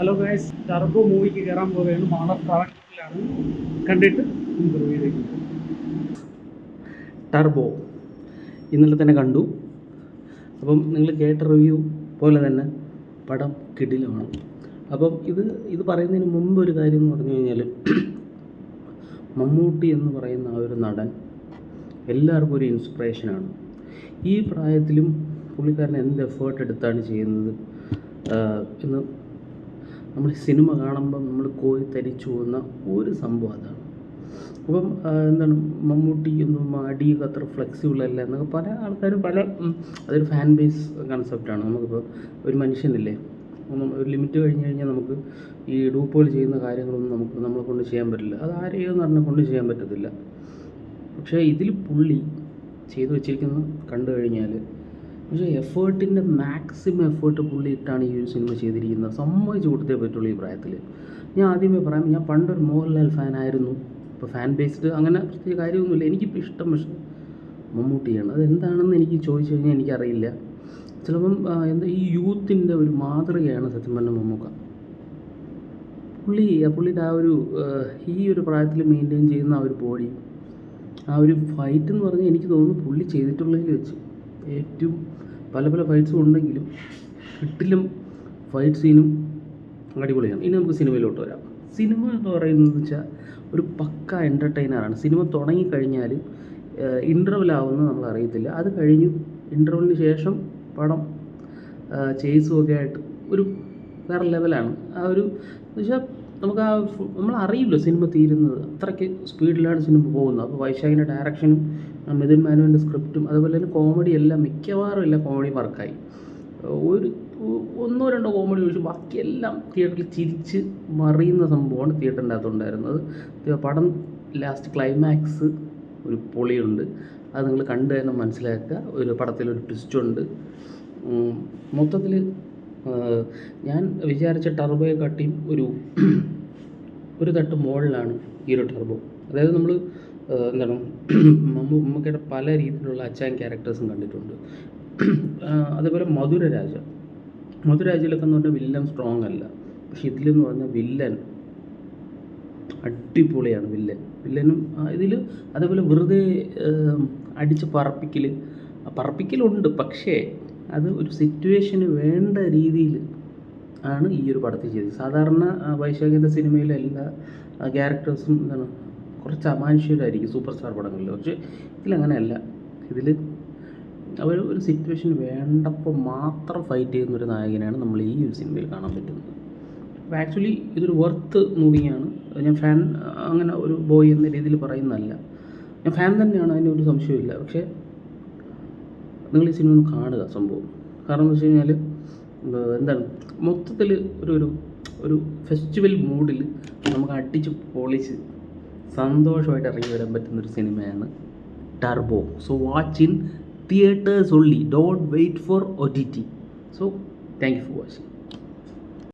Hello guys, turbo മൂവിക്ക് കയറാൻ പോവുകയാണ്. മാളർ ട്രാവലിലാണ്. കണ്ടിട്ട് റിവ്യൂയിലേക്ക്. ടർബോ ഇന്നലെ തന്നെ കണ്ടു. അപ്പം നിങ്ങൾ കേട്ട റിവ്യൂ പോലെ തന്നെ പടം കിടിലമാണ്. അപ്പം ഇത് പറയുന്നതിന് മുമ്പ് ഒരു കാര്യം എന്ന് പറഞ്ഞു കഴിഞ്ഞാൽ, മമ്മൂട്ടി എന്ന് പറയുന്ന ആ ഒരു നടൻ എല്ലാവർക്കും ഒരു ഇൻസ്പിറേഷനാണ്. ഈ പ്രായത്തിലും പുള്ളിക്കാരൻ എന്ത് എഫേർട്ട് എടുത്താണ് ചെയ്യുന്നത് എന്ന് നമ്മൾ സിനിമ കാണുമ്പം നമ്മൾ കോരിത്തരിച്ചു പോകുന്ന ഒരു സംഭവം അതാണ്. അപ്പം എന്താണ് മമ്മൂട്ടി ഒന്നും അടിയൊക്കെ അത്ര ഫ്ലെക്സിബിൾ അല്ല എന്നൊക്കെ പല ആൾക്കാരും അതൊരു ഫാൻ ബേസ് കൺസെപ്റ്റാണ്. നമുക്കിപ്പോൾ ഒരു മനുഷ്യനില്ലേ, ഒരു ലിമിറ്റ് കഴിഞ്ഞ് കഴിഞ്ഞാൽ നമുക്ക് ഈ ഡൂപ്പുകൾ ചെയ്യുന്ന കാര്യങ്ങളൊന്നും നമ്മളെ കൊണ്ട് ചെയ്യാൻ പറ്റില്ല. അത് ആരെയെന്ന് പറഞ്ഞാൽ കൊണ്ട് ചെയ്യാൻ പറ്റത്തില്ല. പക്ഷേ ഇതിൽ പുള്ളി ചെയ്തു വെച്ചിരിക്കുന്നത് കണ്ടു കഴിഞ്ഞാൽ, പക്ഷേ എഫേർട്ടിൻ്റെ മാക്സിമം എഫേർട്ട് പുള്ളി ഇട്ടാണ് ഈ ഒരു സിനിമ ചെയ്തിരിക്കുന്നത്. സമ്മതിച്ച് കൊടുത്തേ പറ്റുള്ളൂ ഈ പ്രായത്തിൽ. ഞാൻ ആദ്യമേ പറയാം, ഞാൻ പണ്ടൊരു മോഹൻലാൽ ഫാനായിരുന്നു. ഇപ്പോൾ ഫാൻ ബേസ്ഡ് അങ്ങനെ പ്രത്യേക കാര്യമൊന്നുമില്ല. എനിക്കിപ്പോൾ ഇഷ്ടം പക്ഷേ മമ്മൂട്ടിയാണ്. അതെന്താണെന്ന് എനിക്ക് ചോദിച്ചു കഴിഞ്ഞാൽ എനിക്കറിയില്ല. ചിലപ്പം ഈ യൂത്തിൻ്റെ ഒരു മാതൃകയാണ് സത്യം പറഞ്ഞ മമ്മൂക്ക. പുള്ളിയുടെ ആ ഒരു ഈ ഒരു പ്രായത്തിൽ മെയിൻറ്റെയിൻ ചെയ്യുന്ന ആ ഒരു ബോഡി, ആ ഒരു ഫൈറ്റ് എന്ന് പറഞ്ഞാൽ എനിക്ക് തോന്നുന്നു പുള്ളി ചെയ്തിട്ടുള്ളതിൽ വെച്ച് ഏറ്റവും പല ഫൈറ്റ്സും ഉണ്ടെങ്കിലും കിട്ടിലും ഫൈറ്റ് സീനും അടിപൊളിയാണ്. ഇനി നമുക്ക് സിനിമയിലോട്ട് വരാം. സിനിമ എന്ന് പറയുന്നത് വെച്ചാൽ ഒരു പക്ക എൻ്റർടൈനറാണ്. സിനിമ തുടങ്ങിക്കഴിഞ്ഞാൽ ഇൻ്റർവെൽ ആവുമെന്ന് നമ്മൾ അറിയത്തില്ല. അത് കഴിഞ്ഞു ഇൻ്റർവെല്ലിന് ശേഷം പടം ചേസും ഒക്കെ ആയിട്ട് ഒരു വേറെ ലെവലാണ്. ആ ഒരു വെച്ചാൽ നമുക്ക് നമ്മൾ അറിയില്ല സിനിമ തീരുന്നത്. അത്രയ്ക്ക് സ്പീഡിലാണ് സിനിമ പോകുന്നത്. അപ്പോൾ വൈശാഖിൻ്റെ ഡയറക്ഷനും മിഥുൻ മാനുവിൻ്റെ സ്ക്രിപ്റ്റും അതുപോലെ തന്നെ കോമഡി എല്ലാം മിക്കവാറും എല്ലാം കോമഡി വർക്കായി. ഒന്നോ രണ്ടോ കോമഡി ഒഴിച്ച് ബാക്കിയെല്ലാം തിയേറ്ററിൽ ചിരിച്ച് മറിയുന്ന സംഭവമാണ് തിയേറ്ററിൻ്റെ അകത്തുണ്ടായിരുന്നത്. പടം ലാസ്റ്റ് ക്ലൈമാക്സ് ഒരു പൊളിയുണ്ട്. അത് നിങ്ങൾ കണ്ടു തന്നെ മനസ്സിലാക്കുക. ഒരു പടത്തിലൊരു ട്വിസ്റ്റുണ്ട്. മൊത്തത്തിൽ ഞാൻ വിചാരിച്ച ടർബോയെ കാട്ടിയും ഒരു തട്ട് മുകളിലാണ് ഈ ഒരു ടർബോ. അതായത് നമ്മൾ എന്താണ് മമ്മൂക്കയുടെ പല രീതിയിലുള്ള അച്ചായൻ ക്യാരക്ടേഴ്സും കണ്ടിട്ടുണ്ട്. അതേപോലെ മധുരാജയിലൊക്കെ എന്ന് പറഞ്ഞാൽ വില്ലൻ സ്ട്രോങ് അല്ല. പക്ഷെ ഇതിലെന്ന് പറഞ്ഞാൽ വില്ലൻ അടിപൊളിയാണ്. വില്ലനും ഇതിൽ അതേപോലെ വെറുതെ അടിച്ച് പറപ്പിക്കലുണ്ട്. പക്ഷേ അത് ഒരു സിറ്റുവേഷന് വേണ്ട രീതിയിൽ ആണ് ഈ ഒരു പടത്തിൽ ചെയ്തത്. സാധാരണ വൈശാഖിൻ്റെ സിനിമയിലെ എല്ലാ ക്യാരക്ടേഴ്സും എന്താണ് കുറച്ച് അമാനുഷികരായിരിക്കും സൂപ്പർ സ്റ്റാർ പടങ്ങളിൽ. പക്ഷേ ഇതിലങ്ങനെയല്ല. ഇതിൽ അവർ ഒരു സിറ്റുവേഷൻ വേണ്ടപ്പോൾ മാത്രം ഫൈറ്റ് ചെയ്യുന്നൊരു നായകനാണ് നമ്മൾ ഈ ഒരു സിനിമയിൽ കാണാൻ പറ്റുന്നത്. അപ്പോൾ ആക്ച്വലി ഇതൊരു വർത്ത് മൂവിയാണ്. ഞാൻ ഫാൻ അങ്ങനെ ഒരു ബോയ് എന്ന രീതിയിൽ പറയുന്നതല്ല. ഞാൻ ഫാൻ തന്നെയാണ്, അതിന് ഒരു സംശയമില്ല. പക്ഷേ നിങ്ങൾ ഈ സിനിമ ഒന്ന് കാണുക സംഭവം. കാരണം എന്ന് വെച്ച് കഴിഞ്ഞാൽ എന്താണ് മൊത്തത്തിൽ ഒരു ഫെസ്റ്റിവൽ മൂഡിൽ നമുക്ക് അടിച്ച് പൊളിച്ച് സന്തോഷമായിട്ട് ഇറങ്ങി വരാൻ പറ്റുന്നൊരു സിനിമയാണ് Turbo. So watch in theatres only. Don't wait for OTT. So thank you for watching.